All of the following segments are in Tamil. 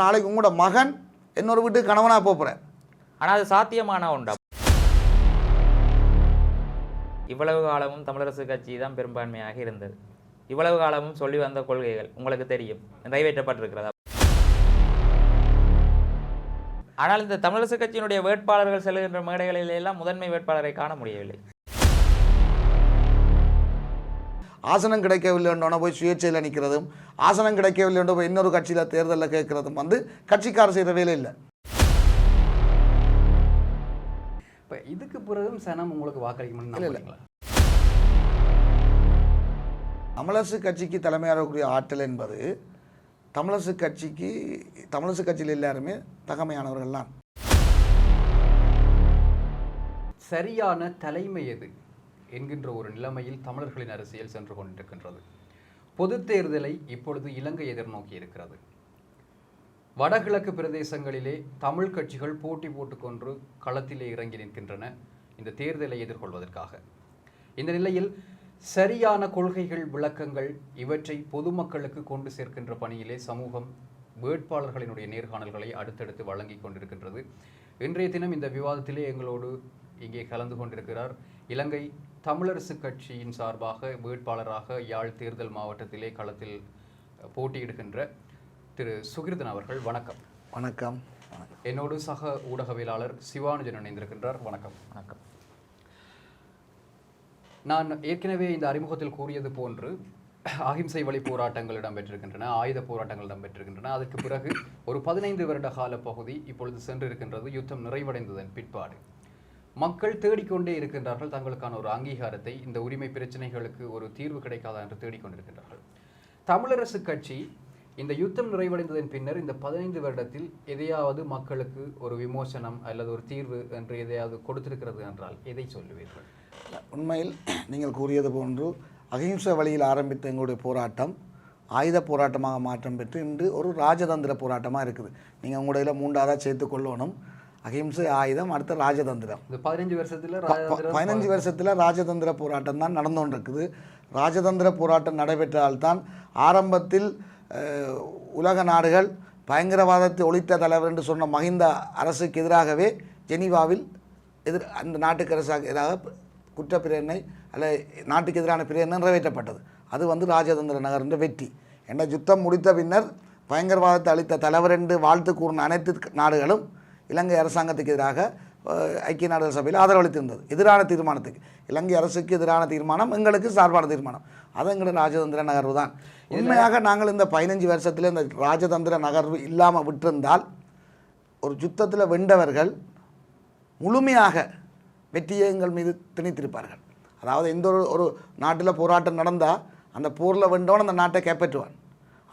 நாளைக்கு உங்களோட மகன் இன்னொரு வீட்டுக்கு கணவனாக போகிறேன். ஆனால் அது சாத்தியமான உண்டா? இவ்வளவு காலமும் தமிழரசு கட்சி தான் பெரும்பான்மையாக இருந்தது. இவ்வளவு காலமும் சொல்லி வந்த கொள்கைகள் உங்களுக்கு தெரியும், நிறைவேற்றப்பட்டிருக்கிறதா? ஆனால் இந்த தமிழரசு கட்சியினுடைய வேட்பாளர்கள் செல்கின்ற மேடைகளில் எல்லாம் முதன்மை வேட்பாளரை காண முடியவில்லை. ஆசனம் கிடைக்கவில்லைன்றோன்னா போய் சுயேட்சையில் நிற்கிறதும், ஆசனம் கிடைக்கவில்லைன்ற போய் இன்னொரு கட்சியில் தேர்தலில் கேட்குறதும் கட்சிக்காரர் செய்கிற வேலை இல்லை. இப்போ இதுக்கு பிறகும் சனம் உங்களுக்கு வாக்களிக்கணும்னு இல்லை. தமிழரசு கட்சிக்கு தலைமையாகக்கூடிய ஆற்றல் என்பது தமிழரசு கட்சியில் எல்லாருமே தகமையானவர்கள் தான். சரியான தலைமை எது என்கின்ற ஒரு நிலைமையில் தமிழர்களின் அரசியல் சென்று கொண்டிருக்கின்றது. பொது தேர்தலை இப்பொழுது இலங்கை எதிர்நோக்கி இருக்கிறது. வடகிழக்கு பிரதேசங்களிலே தமிழ் கட்சிகள் போட்டி போட்டுக்கொண்டு களத்திலே இறங்கி நிற்கின்றன இந்த தேர்தலை எதிர்கொள்வதற்காக. இந்த நிலையில் சரியான கொள்கைகள், விளக்கங்கள் இவற்றை பொதுமக்களுக்கு கொண்டு சேர்க்கின்ற பணியிலே சமூகம் வேட்பாளர்களினுடைய நேர்காணல்களை அடுத்தடுத்து வழங்கி கொண்டிருக்கின்றது. இன்றைய தினம் இந்த விவாதத்திலே எங்களோடு இங்கே கலந்து கொண்டிருக்கிறார் இலங்கை தமிழரசு கட்சியின் சார்பாக வேட்பாளராக யாழ் தேர்தல் மாவட்டத்திலே களத்தில் போட்டியிடுகின்ற திரு சுகிர்தன் அவர்கள். வணக்கம். வணக்கம். என்னோடு சக ஊடகவியலாளர் சிவானுஜன் இணைந்திருக்கின்றார். வணக்கம். வணக்கம். நான் ஏற்கனவே இந்த அறிமுகத்தில் கூறியது போன்று அகிம்சை வழி போராட்டங்கள் இடம்பெற்றிருக்கின்றன, ஆயுத போராட்டங்கள் இடம்பெற்றிருக்கின்றன. அதற்கு பிறகு ஒரு 15 வருட கால பகுதி இப்பொழுது சென்றிருக்கின்றது. யுத்தம் நிறைவடைந்ததன் பிற்பாடு மக்கள் தேடிக்கொண்டே இருக்கின்றார்கள் தங்களுக்கான ஒரு அங்கீகாரத்தை. இந்த உரிமை பிரச்சனைகளுக்கு ஒரு தீர்வு கிடைக்காதா என்று தேடிக்கொண்டிருக்கின்றார்கள். தமிழரசு கட்சி இந்த யுத்தம் நிறைவடைந்ததன் பின்னர் இந்த 15 வருடத்தில் எதையாவது மக்களுக்கு ஒரு விமோசனம் அல்லது ஒரு தீர்வு என்று எதையாவது கொடுத்திருக்கிறது என்றால் எதை சொல்லுவீர்கள்? உண்மையில் நீங்கள் கூறியது போன்று அகிம்சை வழியில் ஆரம்பித்த எங்களுடைய போராட்டம் ஆயுத போராட்டமாக மாற்றம் பெற்று இன்று ஒரு ராஜதந்திர போராட்டமாக இருக்குது. நீங்கள் உங்களுடைய 3ஆக சேர்த்து கொள்ளணும். அகிம்சை, ஆயுதம், அடுத்த ராஜதந்திரம். இந்த 15 வருஷத்தில் ராஜதந்திர போராட்டம் தான் நடந்து கொண்டிருக்குது. ராஜதந்திர போராட்டம் நடைபெற்றால்தான் ஆரம்பத்தில் உலக நாடுகள் பயங்கரவாதத்தை ஒழித்த தலைவர் என்று சொன்ன மஹிந்த அரசுக்கு எதிராகவே ஜெனீவாவில் அந்த நாட்டுக்கு அரசாக எதிராக குற்றப்பிரேரணை அல்ல நாட்டுக்கு எதிரான பிரேரணை நிறைவேற்றப்பட்டது. அது ராஜதந்திர நகர் என்ற வெற்றி. என்ற யுத்தம் முடித்த பின்னர் பயங்கரவாதத்தை அளித்த தலைவர் என்று வாழ்த்து கூறின அனைத்து நாடுகளும் இலங்கை அரசாங்கத்துக்கு எதிராக ஐக்கிய நாடுகள் சபையில் ஆதரவளித்திருந்தது. எதிரான தீர்மானத்துக்கு, இலங்கை அரசுக்கு எதிரான தீர்மானம், எங்களுக்கு சார்பான தீர்மானம். அது எங்களோட ராஜதந்திர நகர்வு தான். உண்மையாக நாங்கள் இந்த 15 வருஷத்தில் இந்த ராஜதந்திர நகர்வு இல்லாமல் விட்டிருந்தால் ஒரு யுத்தத்தில் வென்றவர்கள் முழுமையாக வெற்றியை எங்கள் மீது திணித்திருப்பார்கள். அதாவது எந்த ஒரு நாட்டில் போராட்டம் நடந்தால் அந்த போரில் வென்றவன் அந்த நாட்டை கைப்பற்றுவான்.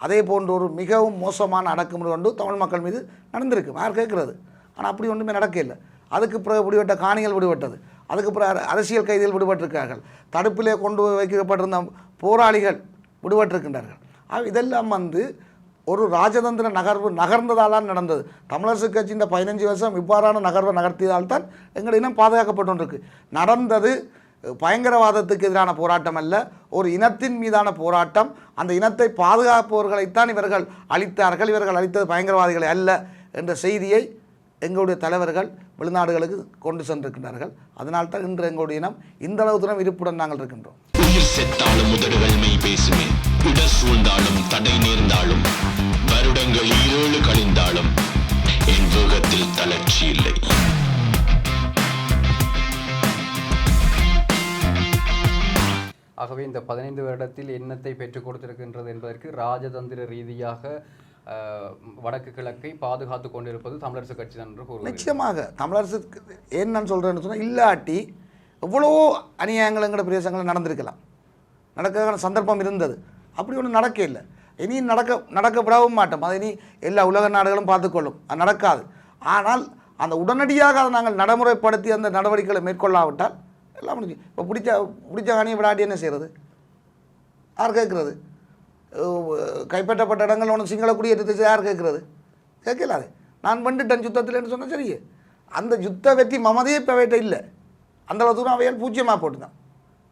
அதே போன்ற ஒரு மிகவும் மோசமான அடக்குமுறை கொண்டு தமிழ் மக்கள் மீது நடந்திருக்கு. யார் கேட்குறது? ஆனால் அப்படி ஒன்றுமே நடக்கவில்லை. அதுக்கு பிறகு விடுபட்ட காணிகள் விடுபட்டது. அதுக்கு பிறகு அரசியல் கைதிகள் விடுபட்டிருக்கிறார்கள். தடுப்பிலே கொண்டு வைக்கப்பட்டிருந்த போராளிகள் விடுபட்டிருக்கின்றார்கள். இதெல்லாம் ஒரு ராஜதந்திர நகர்வு நகர்ந்ததால் நடந்தது. தமிழரசு கட்சி இந்த 15 வருஷம் இவ்வாறான நகர்வை நகர்த்தியதால்தான் எங்கள் இனம் பாதுகாக்கப்பட்டு நடந்தது பயங்கரவாதத்துக்கு எதிரான போராட்டம் அல்ல, ஒரு இனத்தின் மீதான போராட்டம். அந்த இனத்தை பாதுகாப்பவர்களைத்தான் இவர்கள் அளித்தார்கள். இவர்கள் அளித்தது பயங்கரவாதிகளை அல்ல என்ற செய்தியை எங்களுடைய தலைவர்கள் வெளிநாடுகளுக்கு கொண்டு சென்றிருக்கின்றார்கள். அதனால்தான் இன்று எங்களுடைய இனம் இந்த அளவு தூரம் இருப்புடன் நாங்கள் இருக்கின்றோம். உயிர் செத்தாலும் முதல்கள் மெய் பேசுமே, இடர் சூழ்ந்தாலும் தடை நேர்ந்தாலும் வருடங்கள் 7 கழிந்தாலும் என் வேகத்தில் தளர்ச்சி இல்லை. ஆகவே இந்த 15 வருடத்தில் என்னத்தை பெற்றுக் கொடுத்திருக்கின்றது என்பதற்கு ராஜதந்திர ரீதியாக வடக்கு கிழக்கை பாதுகாத்து கொண்டிருப்பது தமிழரசு கட்சி தான் என்று கூறுவது. நிச்சயமாக தமிழரசு ஏன் நான் சொல்கிறேன்னு சொன்னால், இல்லாட்டி எவ்வளவோ அநியாயங்கள் எங்களோட பிரதேசங்களில் நடந்திருக்கலாம், நடக்க சந்தர்ப்பம் இருந்தது. அப்படி ஒன்றும் நடக்க இல்லை. இனி நடக்க விடவும் மாட்டோம். அது இனி எல்லா உலக நாடுகளும் பார்த்துக்கொள்ளும். அது நடக்காது. ஆனால் அந்த உடனடியாக அதை நாங்கள் நடைமுறைப்படுத்தி அந்த நடவடிக்கைகளை மேற்கொள்ளாவிட்டால் எல்லாம் முடிஞ்சு. இப்போ பிடிச்ச காணியை விடாட்டி என்ன செய்கிறது? யார் கேட்குறது? கைப்பற்றப்பட்ட இடங்கள் ஒன்று சிங்கள குடியேற்றத்தை யார் கேட்குறது? கேட்கலாது. நான் வந்துட்டேன் யுத்தத்தில்னு சொன்னால் சரியே. அந்த யுத்த வெற்றி மமதையே இப்போ வேட்டை இல்லை. அந்தளவு தூரம் அவையால் பூஜ்ஜியமாக போட்டு தான்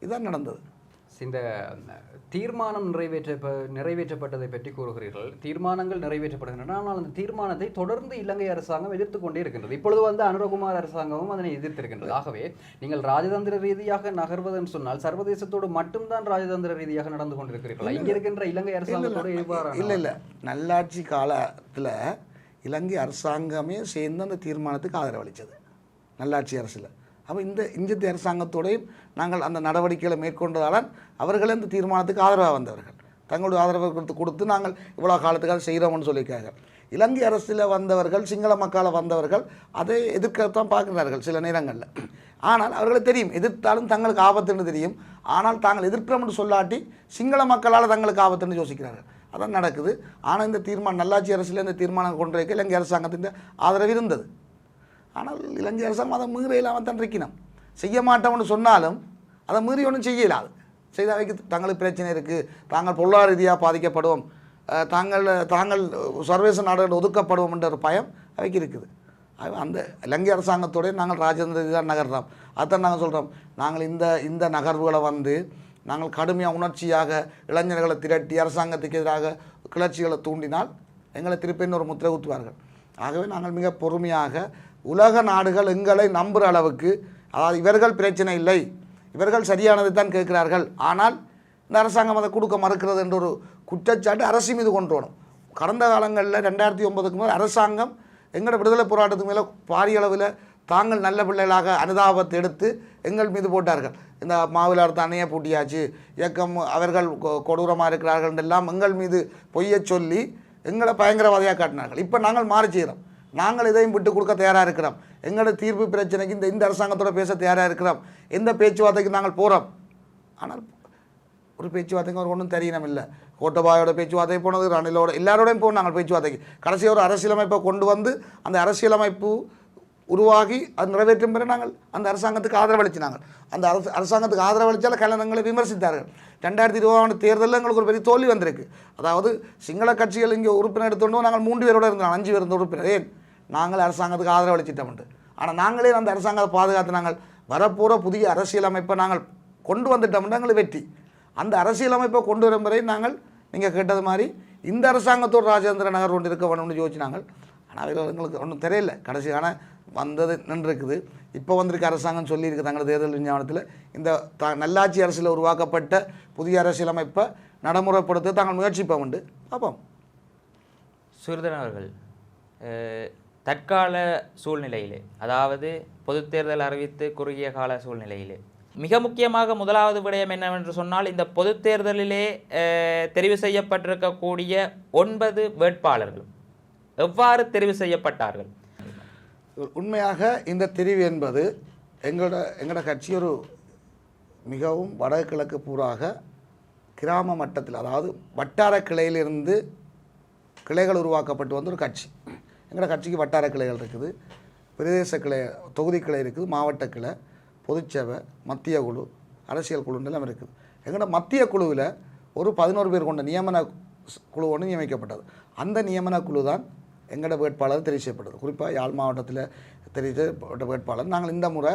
இதுதான் நடந்தது. இந்த தீர்மானம் நிறைவேற்றப்பட்டதை பற்றி கூறுகிறீர்கள். தீர்மானங்கள் நிறைவேற்றப்படுகின்றன. ஆனால் அந்த தீர்மானத்தை தொடர்ந்து இலங்கை அரசாங்கம் எதிர்த்து கொண்டே இருக்கின்றது. இப்பொழுது அனுரகுமார் அரசாங்கமும் அதனை எதிர்த்திருக்கின்றது. ஆகவே நீங்கள் ராஜதந்திர ரீதியாக நகர்வதுன்னு சொன்னால் சர்வதேசத்தோடு மட்டும்தான் ராஜதந்திர ரீதியாக நடந்து கொண்டிருக்கிறீர்கள். இங்கே இருக்கின்ற இலங்கை அரசாங்கத்தோடு இல்லை நல்லாட்சி காலத்தில் இலங்கை அரசாங்கமே சேர்ந்து அந்த தீர்மானத்துக்கு ஆதரவளித்தது நல்லாட்சி அரசில். அப்போ இந்திய அரசாங்கத்தோடையும் நாங்கள் அந்த நடவடிக்கைகளை மேற்கொண்டதால் அவர்களே இந்த தீர்மானத்துக்கு ஆதரவாக வந்தவர்கள். தங்களுடைய ஆதரவு கொடுத்து நாங்கள் இவ்வளோ காலத்துக்காக செய்கிறோம்னு சொல்லியிருக்காங்க. இலங்கை அரசில் வந்தவர்கள், சிங்கள மக்களை வந்தவர்கள் அதை எதிர்க்கத்தான் பார்க்கிறார்கள் சில நேரங்களில். ஆனால் அவர்களுக்கு தெரியும் எதிர்த்தாலும் தங்களுக்கு ஆபத்துன்னு தெரியும். ஆனால் தாங்கள் எதிர்க்கிறோம்னு சொல்லாட்டி சிங்கள மக்களால் தங்களுக்கு ஆபத்துன்னு யோசிக்கிறார்கள். அதான் நடக்குது. ஆனால் இந்த தீர்மானம் நல்லாட்சி அரசில் இந்த தீர்மானம் கொண்டு வைக்க இலங்கை அரசாங்கத்தின் ஆதரவு இருந்தது. ஆனால் இலங்கை அரசாங்கம் அதை மீற இல்லாமல் தான் இருக்கணும். செய்ய மாட்டோம்னு சொன்னாலும் அதை மீறி ஒன்றும் செய்யலாது. செய்த வைக்க தங்களுக்கு பிரச்சனை இருக்குது, தாங்கள் பொருளாதார ரீதியாக பாதிக்கப்படுவோம், தாங்கள் சர்வதேச நாடுகள் ஒதுக்கப்படுவோம் என்ற ஒரு பயம் அவைக்கு இருக்குது. அந்த இலங்கை அரசாங்கத்தோடய நாங்கள் ராஜதந்திர ரீதியாக நகர்றோம். அதான் நாங்கள் சொல்கிறோம், நாங்கள் இந்த நகர்வுகளை நாங்கள் கடுமையாக உணர்ச்சியாக இளைஞர்களை திரட்டி அரசாங்கத்துக்கு எதிராக கிளர்ச்சிகளை தூண்டினால் எங்களை திருப்பி இன்னொரு முத்திரை ஊற்றுவார்கள். ஆகவே நாங்கள் மிக பொறுமையாக உலக நாடுகள் எங்களை நம்புகிற அளவுக்கு, அதாவது இவர்கள் பிரச்சனை இல்லை, இவர்கள் சரியானதை தான் கேட்கிறார்கள், ஆனால் இந்த அரசாங்கம் அதை கொடுக்க மறுக்கிறது என்ற ஒரு குற்றச்சாட்டு அரசு மீது கொண்டு வரணும். கடந்த காலங்களில் 2009க்கு மேல் அரசாங்கம் எங்களோட விடுதலை போராட்டத்துக்கு மேலே பாரிய அளவில் தாங்கள் நல்ல பிள்ளைகளாக அனுதாபத்தை எடுத்து எங்கள் மீது போட்டார்கள். இந்த மாவிலார் தண்ணியை பூட்டியாச்சு, இயக்கம் அவர்கள் கொடூரமாக இருக்கிறார்கள் எல்லாம் எங்கள் மீது பொய்யை சொல்லி எங்களை பயங்கரவாதியாக காட்டினார்கள். இப்போ நாங்கள் மாறி செய்கிறோம். நாங்கள் இதையும் விட்டு கொடுக்க தயாராக இருக்கிறோம். எங்களோட தீர்ப்பு பிரச்சனைக்கு இந்த அரசாங்கத்தோட பேச தயாராக இருக்கிறோம். எந்த பேச்சுவார்த்தைக்கு நாங்கள் போகிறோம். ஆனால் ஒரு பேச்சுவார்த்தைக்கு ஒரு ஒன்றும் தெரியணும் இல்லை. கோட்டபாயோட பேச்சுவார்த்தை போனது, ரணிலோட எல்லாரோடையும் போகணும் நாங்கள் பேச்சுவார்த்தைக்கு. கடைசியாக ஒரு அரசியலமைப்பை கொண்டு வந்து அந்த அரசியலமைப்பு உருவாகி அது நிறைவேற்றும் பிறகு நாங்கள் அந்த அரசாங்கத்துக்கு ஆதரவளிச்சினாங்க. அந்த அரசாங்கத்துக்கு ஆதரவளித்தால் கலனங்களை விமர்சித்தார்கள். 2020 தேர்தலில் எங்களுக்கு ஒரு பெரிய தோல்வி வந்திருக்கு. அதாவது சிங்கள கட்சிகள் இங்கே உறுப்பினர் எடுத்துட்டோம், நாங்கள் 3 பேரோட இருந்தோம், 5 பேர் இருந்த உறுப்பினர். ஏன் நாங்கள் அரசாங்கத்துக்கு ஆதரவளிச்சிட்டோம்ட்டு. ஆனால் நாங்களே அந்த அரசாங்கத்தை பாதுகாத்து நாங்கள் வரப்போகிற புதிய அரசியலமைப்பை நாங்கள் கொண்டு வந்துட்டோம்னா எங்களுக்கு வெற்றி. அந்த அரசியலமைப்பை கொண்டு வரும் வரை நாங்கள் நீங்கள் கேட்டது மாதிரி இந்த அரசாங்கத்தோடு ராஜேந்திர நகர் கொண்டு இருக்க வேணும்னு யோசிச்சினாங்க. ஆனால் எங்களுக்கு ஒன்றும் தெரியல. கடைசியான வந்தது நின்றுருக்குது. இப்போ வந்திருக்க அரசாங்கம் சொல்லியிருக்கு தங்களது தேர்தல் விஞ்ஞானத்தில் இந்த நல்லாட்சி அரசில் உருவாக்கப்பட்ட புதிய அரசியலமைப்பை நடைமுறைப்படுத்த தாங்கள் முயற்சிப்போம் உண்டு. பார்ப்போம். சுர்தன் அவர்கள், தற்கால சூழ்நிலையிலே, அதாவது பொது தேர்தல் அறிவித்து குறுகிய கால சூழ்நிலையிலே மிக முக்கியமாக முதலாவது விடயம் என்னவென்று சொன்னால், இந்த பொது தேர்தலிலே தெரிவு செய்யப்பட்டிருக்கக்கூடிய 9 வேட்பாளர்கள் எவ்வாறு தெரிவு செய்யப்பட்டார்கள்? உண்மையாக இந்த தெரிவு என்பது எங்களோட கட்சி ஒரு மிகவும் வடகிழக்கு பூராக கிராம மட்டத்தில், அதாவது வட்டார கிளையிலிருந்து கிளைகள் உருவாக்கப்பட்டு வந்த ஒரு கட்சி. எங்களோட கட்சிக்கு வட்டார கிளைகள் இருக்குது, பிரதேச கிளை, தொகுதி கிளை இருக்குது, மாவட்ட கிளை, பொதுச்சேவை, மத்திய குழு, அரசியல் குழுன்னு எல்லாம் இருக்குது. எங்களோட மத்திய குழுவில் ஒரு 11 பேர் கொண்ட நியமன குழு ஒன்று நியமிக்கப்பட்டது. அந்த நியமன குழு தான் எங்களோட வேட்பாளர் தெரிவு செய்யப்பட்டது. குறிப்பாக யாழ் மாவட்டத்தில் தெரிவு செய்யப்பட்ட வேட்பாளர். நாங்கள் இந்த முறை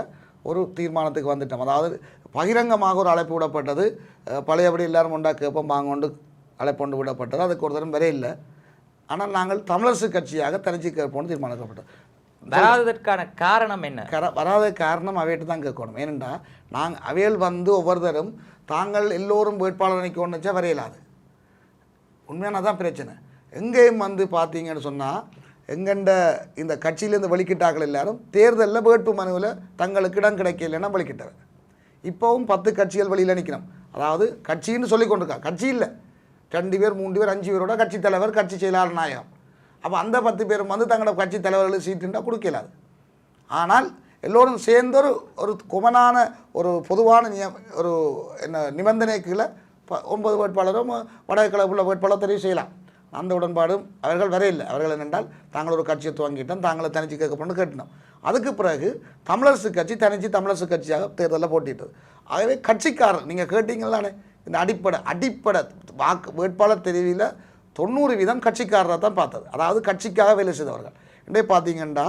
ஒரு தீர்மானத்துக்கு வந்துட்டோம். அதாவது பகிரங்கமாக ஒரு அழைப்பு விடப்பட்டது. பழையபடி எல்லாரும் ஒன்றா கேட்போம் வாங்கொண்டு அழைப்பு கொண்டு விடப்பட்டது. அதுக்கு ஒரு தரம் வரையில்லை. ஆனால் நாங்கள் தமிழரசு கட்சியாக தனிச்சு கேட்போம்னு தீர்மானிக்கப்பட்டது. வராததற்கான காரணம் என்ன? வராத காரணம் அவையிட்டு தான் கேட்கணும். ஏனென்றால் அவையில் ஒவ்வொருத்தரும் தாங்கள் எல்லோரும் வேட்பாளர் நிற்கணும்னு வச்சா வரையலாது. உண்மையான தான் பிரச்சனை. எங்கேயும் பார்த்தீங்கன்னு சொன்னால் எங்கண்ட இந்த கட்சியிலேருந்து வெளிக்கிட்டாக்கள் எல்லாரும் தேர்தலில் வேட்பு மனுவில் தங்களுக்கு இடம் கிடைக்கலன்னா வெளிக்கிட்டவர். இப்போவும் 10 கட்சிகள் வெளியில் நிற்கணும். அதாவது கட்சின்னு சொல்லி கொண்டிருக்கா, கட்சி இல்லை, 2 பேர் 3 பேர் 5 பேரோட கட்சி தலைவர், கட்சி செயலாளர், நாயகம். அப்போ அந்த 10 பேரும் தங்களோட கட்சி தலைவர்கள் சீட்டுண்டா கொடுக்கலாது. ஆனால் எல்லோரும் சேர்ந்து ஒரு கொமனான ஒரு பொதுவான ஒரு நிபந்தனை கீழே 9 வேட்பாளரும் வடகிழக்குள்ள வேட்பாளர் தெரிவு செய்யலாம். அந்த உடன்பாடும் அவர்கள் வரையில்லை. அவர்கள் என்னென்றால் தாங்கள் ஒரு கட்சியை துவங்கிட்டோம், தாங்களை தனிச்சு கேட்கப்பட்டு கேட்டினோம். அதுக்கு பிறகு தமிழரசு கட்சி தனிச்சு தமிழரசு கட்சியாக தேர்தலில் போட்டிட்டது. ஆகவே கட்சிக்காரர் நீங்கள் கேட்டீங்களானே, இந்த அடிப்படை வாக்கு வேட்பாளர் தெரிவியில் 90% கட்சிக்காரராக தான் பார்த்தது. அதாவது கட்சிக்காக வேலை செய்தவர்கள். இன்றைய பார்த்தீங்கன்னா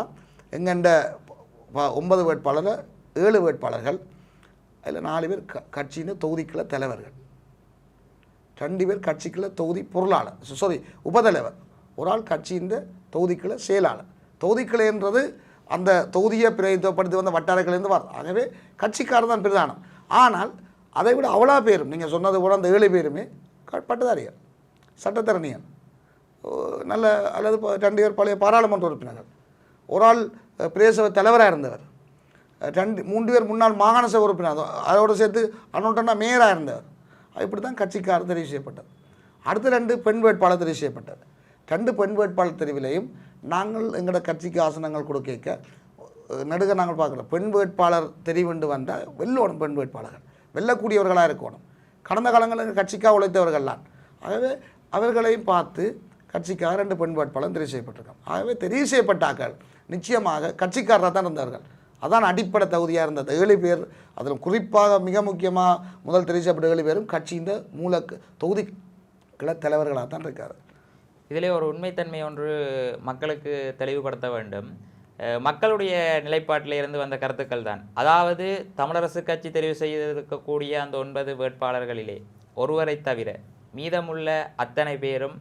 எங்கண்ட 9 வேட்பாளர், 7 வேட்பாளர்கள், அதில் 4 பேர் கட்சியின் தொகுதிக்குள்ள தலைவர்கள். 2 பேர் கட்சிக்குள்ள தொகுதி பொருளாளர், உபதலைவர், ஒரு ஆள் கட்சியின் தொகுதிக்குள்ள செயலாளர். தொகுதிக்கிளைன்றது அந்த தொகுதியை பிரதிநிதித்துவப்படுத்தி வந்த வட்டாரக்கிளைந்து வரும். ஆகவே கட்சிக்காரர் தான் பிரதானம். ஆனால் அதை விட அவ்வளோ பேரும் நீங்கள் சொன்னது கூட அந்த 7 பேருமே பட்டதாரிகள், சட்டத்தரணிகள், நல்ல அல்லது 2 பேர் பழைய பாராளுமன்ற உறுப்பினர்கள், ஒரு ஆள் பிரதேச தலைவராக இருந்தவர், 3 பேர் முன்னாள் மாகாண சபை உறுப்பினர், அதோடு சேர்த்து அன்னொட்டனா மேயராக இருந்தவர். இப்படி தான் கட்சிக்காரர் தெரிவு செய்யப்பட்டது. அடுத்த 2 பெண் வேட்பாளர் தெரிவு செய்யப்பட்டது. 2 பெண் வேட்பாளர் தெரிவிலையும் நாங்கள் எங்களோட கட்சிக்கு ஆசனங்கள் கொடுக்க நடுக நாங்கள் பார்க்குறோம். பெண் வேட்பாளர் தெரிவுண்டு வந்தால் வெல்லோடும், பெண் வேட்பாளர்கள் வெல்லக்கூடியவர்களாக இருக்கணும். கடந்த காலங்களில் கட்சிக்காக உழைத்தவர்கள்லாம். ஆகவே அவர்களையும் பார்த்து கட்சிக்காக 2 பெண் வேட்பாளர் தெரிவு செய்யப்பட்டிருக்காங்க. ஆகவே தெரிவு செய்யப்பட்டார்கள் நிச்சயமாக கட்சிக்காரராக தான் இருந்தார்கள். அதான் அடிப்படை தகுதியாக இருந்தது. 7 பேர், அதில் குறிப்பாக மிக முக்கியமாக முதல் தெரிவு செய்யப்பட்ட 7 பேரும் கட்சியின் மூல தொகுதிகள தலைவர்களாக தான் இருக்கார். இதிலே ஒரு உண்மைத்தன்மை ஒன்று மக்களுக்கு தெளிவுபடுத்த வேண்டும். மக்களுடைய நிலைப்பாட்டில் இருந்து வந்த கருத்துக்கள் தான். அதாவது தமிழரசு கட்சி தெரிவு செய்திருக்கக்கூடிய அந்த 9 வேட்பாளர்களிலே ஒருவரை தவிர மீதமுள்ள அத்தனை பேரும்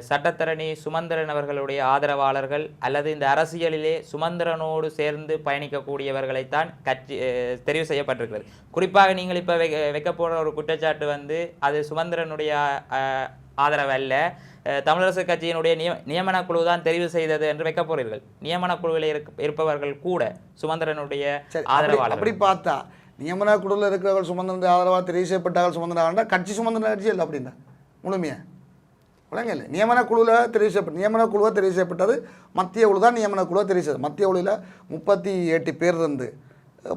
சட்டத்தரணி சுமந்திரன் அவர்களுடைய ஆதரவாளர்கள் அல்லது இந்த அரசியலிலே சுமந்திரனோடு சேர்ந்து பயணிக்கக்கூடியவர்களைத்தான் கட்சி தெரிவு செய்யப்பட்டிருக்கிறது. குறிப்பாக நீங்கள் இப்போ வைக்க போகிற ஒரு குற்றச்சாட்டு வந்து அது சுமந்திரனுடைய ஆதரவு அல்ல, தமிழரசு கட்சியினுடைய நியமன குழு தான் தெரிவு செய்தது என்று வைக்க போறீர்கள். நியமன குழுவில் இருப்பவர்கள் கூட சுமந்திரனுடைய ஆதரவாளர். அப்படி பார்த்தா நியமன குழுவில் இருக்கிறவர்கள் சுமந்திரனுடைய ஆதரவாக தெரிவு செய்யப்பட்டார்கள். சுமந்திரன் கட்சி சுமந்திரன் கட்சி இல்லை அப்படின்னா முழுமையா விளங்க இல்லை. நியமன குழுவில் தெரிவு செய்யப்பட்ட நியமன குழுவை தெரிவு செய்யப்பட்டது மத்திய குழு தான். நியமன குழுவை தெரிவு செய்தது மத்திய குழுவில் 38 பேர் இருந்து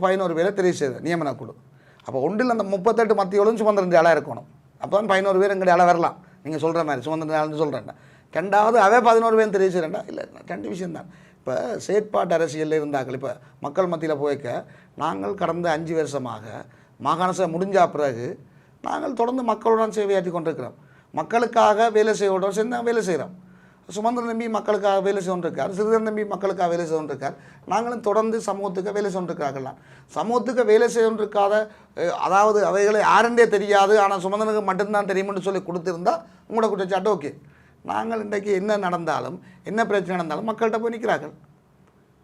11 பேரை தெரிவு செய்தது நியமன குழு. அப்போ ஒன்றில் அந்த 38 மத்திய குழுவும் சுமந்திரன் ஆளாக இருக்கணும். அப்போ தான் 11 பேர் எங்களுடைய ஆளாக வரலாம். நீங்கள் சொல்கிற மாதிரி சுமந்திரன் ஆளுன்னு சொல்கிறேன்டா. 2வது அவே 11 பேர் தெரிவு செய்கிறேன்டா. இல்லை 2 விஷயம்தான். இப்போ செயற்பாட்டு அரசியலில் இருந்தார்கள். இப்போ மக்கள் மத்தியில் போய்க்க நாங்கள் கடந்த 5 வருஷமாக மாகாண சபை முடிஞ்ச பிறகு நாங்கள் தொடர்ந்து மக்களுடன் சேவையாற்றி கொண்டிருக்கிறோம். மக்களுக்காக வேலை செய்வதோடு சேர்ந்து நாங்கள் வேலை செய்கிறோம். சுமந்திரன் நம்பி மக்களுக்காக வேலை செய்து கொண்டிருக்கார், சிறிதர் நம்பி மக்களுக்காக வேலை செய்து கொண்டிருக்கார். நாங்களும் தொடர்ந்து சமூகத்துக்கு வேலை செய்து கொண்டிருக்கிறார்கள்லாம். சமூகத்துக்கு வேலை செய்து கொண்டிருக்காத, அதாவது அவைகளை யாருன்றே தெரியாது ஆனால் சுமந்திரனுக்கு மட்டும்தான் தெரியும்னு சொல்லி கொடுத்துருந்தா உங்களோட குற்றச்சாட்டு ஓகே. நாங்கள் இன்றைக்கு என்ன நடந்தாலும் என்ன பிரச்சனை நடந்தாலும் மக்கள்கிட்ட போய் நிற்கிறார்கள்.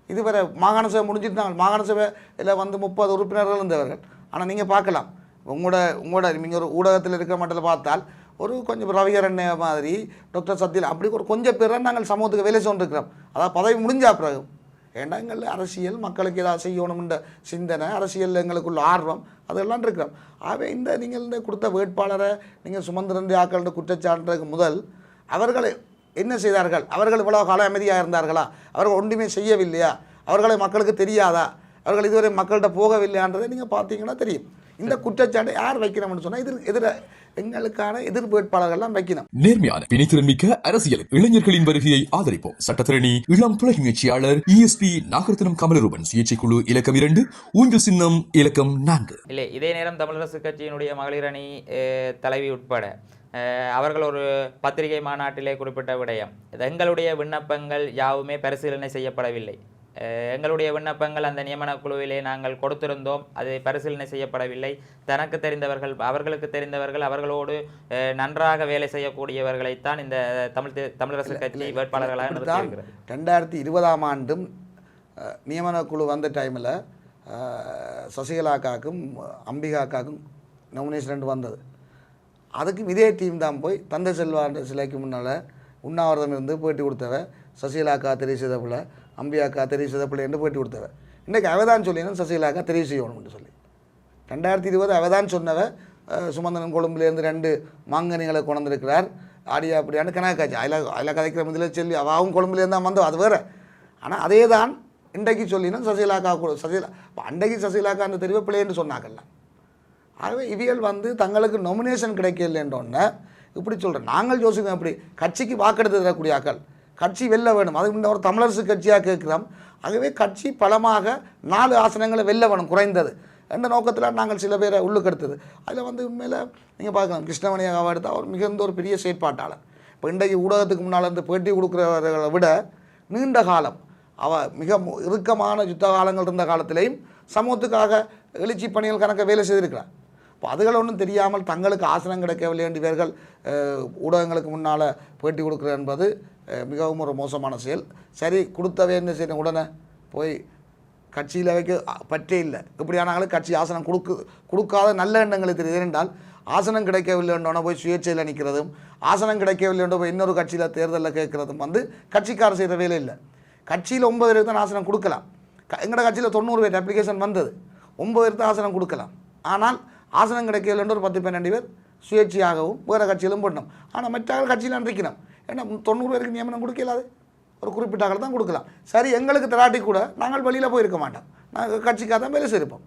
இதுவரை மாகாண சபை முடிஞ்சிட்டு மாகாண சபையில் வந்து 30 உறுப்பினர்கள் இருந்தவர்கள். ஆனால் நீங்கள் பார்க்கலாம் உங்களோட நீங்கள் ஒரு ஊடகத்தில் இருக்கிற மட்டத்தில் பார்த்தால் ஒரு கொஞ்சம் ரவிகரன் மாதிரி டாக்டர் சத்யல் அப்படி ஒரு கொஞ்சம் பேர் நாங்கள் சமூகத்துக்கு வேலை செய்துருக்கிறோம். அதாவது பதவி முடிஞ்சா பிறகு ஏன்னா எங்கள் அரசியல் மக்களுக்கு ஏதாவது செய்யணும்ன்ற சிந்தனை, அரசியல் எங்களுக்குள்ள ஆர்வம் அதெல்லாம் இருக்கிறோம். ஆகவே நீங்கள் இந்த கொடுத்த வேட்பாளரை நீங்கள் சுமந்திரன் ஆக்கள்ன்ற குற்றச்சாட்டுக்கு முதல் அவர்களை என்ன செய்தார்கள்? அவர்கள் இவ்வளவு கால அமைதியாக இருந்தார்களா? அவர்கள் ஒன்றுமே செய்யவில்லையா? அவர்களை மக்களுக்கு தெரியாதா? அவர்கள் இதுவரை மக்கள்கிட்ட போகவில்லையான்றதை நீங்கள் பார்த்தீங்கன்னா தெரியும். இந்த குற்றச்சாட்டை யார் வைக்கணும்னு சொன்னால் எங்களுக்கான எதிர் வேட்பாளர்கள்லாம் வைக்கணும். நேர்மையான பிணைத்திறன்மிக்க அரசியல் இளைஞர்களின் வருகையை ஆதரிப்போம். சட்டத்தரணி இளம் துளை முயற்சியாளர் ESP நாகரத்னம் கமலரூபன், சுயேட்சை குழு இலக்கம் 2, ஊஞ்சல் சின்னம் இலக்கம் 4. இல்லை, இதே நேரம் தமிழரசு கட்சியினுடைய மகளிர் அணி தலைவி உட்பட அவர்கள் ஒரு பத்திரிகை மாநாட்டிலே குறிப்பிட்ட விடயம், எங்களுடைய விண்ணப்பங்கள் யாவுமே பரிசீலனை செய்யப்படவில்லை. எங்களுடைய விண்ணப்பங்கள் அந்த நியமன குழுவிலே நாங்கள் கொடுத்திருந்தோம், அது பரிசீலனை செய்யப்படவில்லை. தனக்கு தெரிந்தவர்கள், அவர்களுக்கு தெரிந்தவர்கள், அவர்களோடு நன்றாக வேலை செய்யக்கூடியவர்களைத்தான் இந்த தமிழரசு கட்சி வேட்பாளர்களாக நிறுத்தியிருக்கிறது. 2020ஆம் ஆண்டும் நியமன குழு வந்த டைமில் சசிகலாக்காக்கும் அம்பிகாக்காக்கும் நாமினேஷன் வந்தது. அதுக்கும் இதே டீம் தான் போய் தந்தை செல்வான்ற சிலைக்கு முன்னால் உண்ணாவிரதம் இருந்து போட்டி கொடுத்தவ. சசிகலாக்கா தெரிவு செய்த பிள்ளை, அம்பியாக்கா தெரிவு செய்த பிள்ளை என்று போட்டி கொடுத்தவ. இன்றைக்கி அவதான் சொல்லினா சசிகலாக்கா தெரிவு செய்யணும்னு சொல்லி 2020 அவதான் சொன்னவ. சுமந்திரன் கொழும்புலேருந்து 2 மாங்கனிகளை கொண்டிருக்கிறார். ஆடியா அப்படியான்னு கணக்காச்சு. அதில் கதைக்கிற முதலில் சொல்லி அவாவும் கொழும்புலேருந்து தான் வந்தோம், அது வேறு. ஆனால் அதே தான் இன்றைக்கு சொல்லினா சசிகலாக்கா அன்றைக்கு சசிகலாக்கா அந்த தெரிவை பிள்ளைன்னு சொன்னாங்கல்ல. ஆகவே இவியல் தங்களுக்கு நொமினேஷன் கிடைக்கலன்றோன்னே இப்படி சொல்கிறேன். நாங்கள் யோசிக்கணும் எப்படி கட்சிக்கு வாக்கெடுத்து தரக்கூடிய ஆக்கள், கட்சி வெல்ல வேணும். அதுக்கு முன்ன ஒரு தமிழரசு கட்சியாக கேட்குறோம். ஆகவே கட்சி பலமாக 4 ஆசனங்களை வெல்ல வேணும் குறைந்தது என்ற நோக்கத்தில் நாங்கள் சில பேரை உள்ளுக்கெடுத்தது. அதில் உண்மையில் நீங்கள் பார்க்கலாம், கிருஷ்ணமணியாக எடுத்தால் அவர் மிகுந்த ஒரு பெரிய செயற்பாட்டாளர். இப்போ இன்றைக்கு ஊடகத்துக்கு முன்னால் இருந்து பேட்டி கொடுக்குறவர்களை விட நீண்ட காலம் மிக இறுக்கமான யுத்த காலங்கள் இருந்த காலத்திலையும் சமூகத்துக்காக எழுச்சி பணிகள் கணக்க வேலை செய்திருக்கிறார். இப்போ அதுகள் ஒன்றும் தெரியாமல் தங்களுக்கு ஆசனம் கிடைக்கவில்லை என்று இவர்கள் ஊடகங்களுக்கு முன்னால் பேட்டி கொடுக்குறது என்பது மிகவும் ஒரு மோசமான செயல். சரி, கொடுத்தவே என்ன செய்யணும், உடனே போய் கட்சியில் வைக்க பற்றே இல்லை. இப்படியானாலும் கட்சி ஆசனம் கொடுக்காத நல்ல எண்ணங்களுக்கு தெரியுது. என்றால் ஆசனம் கிடைக்கவில்லை என்றோன்னா போய் சுயேட்சையில் நிற்கிறதும், ஆசனம் கிடைக்கவில்லை என்று போய் இன்னொரு கட்சியில் தேர்தலில் கேட்குறதும் வந்து கட்சிக்காரர் செய்கிற வேலை இல்லை. கட்சியில் 9 பேருக்கு தான் ஆசனம் கொடுக்கலாம். எங்களோட கட்சியில் 90 பேர் அப்ளிகேஷன் வந்தது, 9 பேருக்கு தான் ஆசனம் கொடுக்கலாம். ஆனால் ஆசனம் கிடைக்கவில்லை என்று ஒரு 10-12 பேர் சுயேட்சையாகவும் வேறு கட்சியிலும் போடணும். ஆனால் மற்ற கட்சியில் அன்றைக்கணும். ஏன்னா 90 பேருக்கு நியமனம் கொடுக்கலாது, ஒரு குறிப்பிட்ட ஆக்கள் தான் கொடுக்கலாம். சரி, எங்களுக்கு தராட்டி கூட நாங்கள் வெளியில் போயிருக்க மாட்டோம், நாங்கள் கட்சிக்காக தான் வேலை செய்யிருப்போம்.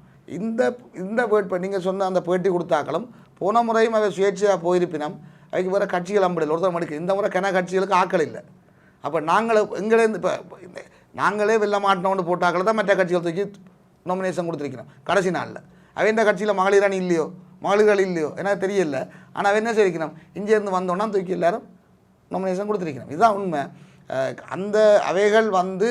இந்த வேட்பு நீங்கள் சொன்ன அந்த பேட்டி கொடுத்தாக்களும் போன முறையும் அவை சுயேட்சையாக போயிருப்பினம். அதுக்கு வேறு கட்சிகள் அம்படியில் ஒருத்தர் மடிக்கு. இந்த முறை கட்சிகளுக்கு ஆக்கள் இல்லை. அப்போ எங்களேருந்து இப்போ நாங்களே வெல்ல மாட்டோம்னு போட்டாக்கள் தான் மற்ற கட்சிகள் தூக்கி நாமினேஷன் கொடுத்துருக்கிறோம் கடைசி நாளில். அவன் இந்த கட்சியில் மகளிரணி இல்லையோ, மகளிர்கள் இல்லையோ எனக்கு தெரியல. ஆனால் அவன் என்ன செய்திருக்கணும், இங்கேருந்து வந்தோன்னா தூக்கி எல்லாரும் நாமினேஷன் கொடுத்துருக்கணும். இதுதான் உண்மை. அந்த அவைகள் வந்து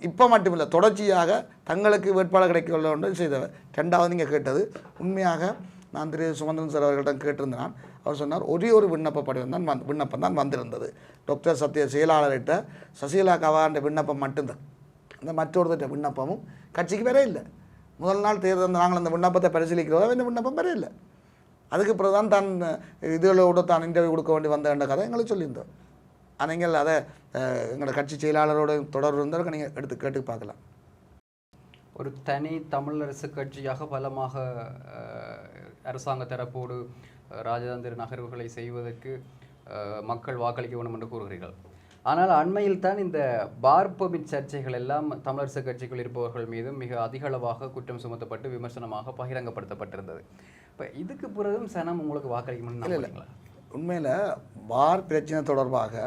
இப்போ மட்டுமில்லை, தொடர்ச்சியாக தங்களுக்கு வேட்பாளர் கிடைக்கவில்லை என்று செய்தவர். 2வது நீங்கள் கேட்டது உண்மையாக நான் திரு சுமந்திரன் சார் அவர்களிடம் கேட்டிருந்தேன். அவர் சொன்னார் ஒரே ஒரு விண்ணப்பம் தான் வந்திருந்தது. டாக்டர் சத்ய செயலாளர்கிட்ட சசிகலா கவாண்ட விண்ணப்பம் மட்டும்தான். அந்த மற்றொருத்த விண்ணப்பமும் கட்சிக்கு வேற இல்லை. முதல் நாள் தேர்தல் நாங்கள் அந்த விண்ணப்பத்தை பரிசீலிக்கிறதோ இந்த விண்ணப்பம் வேற இல்லை. அதுக்கு பிறகு தான் இதுகளோடு தான் இன்டர்வியூ கொடுக்க வேண்டி வந்த கதை எங்களுக்கு சொல்லியிருந்தோம். நீங்கள் அதை எங்களோட கட்சி செயலாளரோட தொடர்பு இருந்தவர்கள் நீங்கள் எடுத்து கேட்டு பார்க்கலாம். ஒரு தனி தமிழரசு கட்சியாக பலமாக அரசாங்க தரப்போடு ராஜதந்திர நகர்வுகளை செய்வதற்கு மக்கள் வாக்களிக்க வேண்டும் என்று கூறுகிறீர்கள். ஆனால் அண்மையில் தான் இந்த பார்பமிட் சர்ச்சைகள் எல்லாம் தமிழரசு கட்சிக்குள் இருப்பவர்கள் மீதும் மிக அதிகளவாக குற்றம் சுமத்தப்பட்டு விமர்சனமாக பகிரங்கப்படுத்தப்பட்டிருந்தது. இப்போ இதுக்கு பிறகும் சனம் உங்களுக்கு வாக்களிக்கணும்னு இல்லை. உண்மையில் பார் பிரச்சனை தொடர்பாக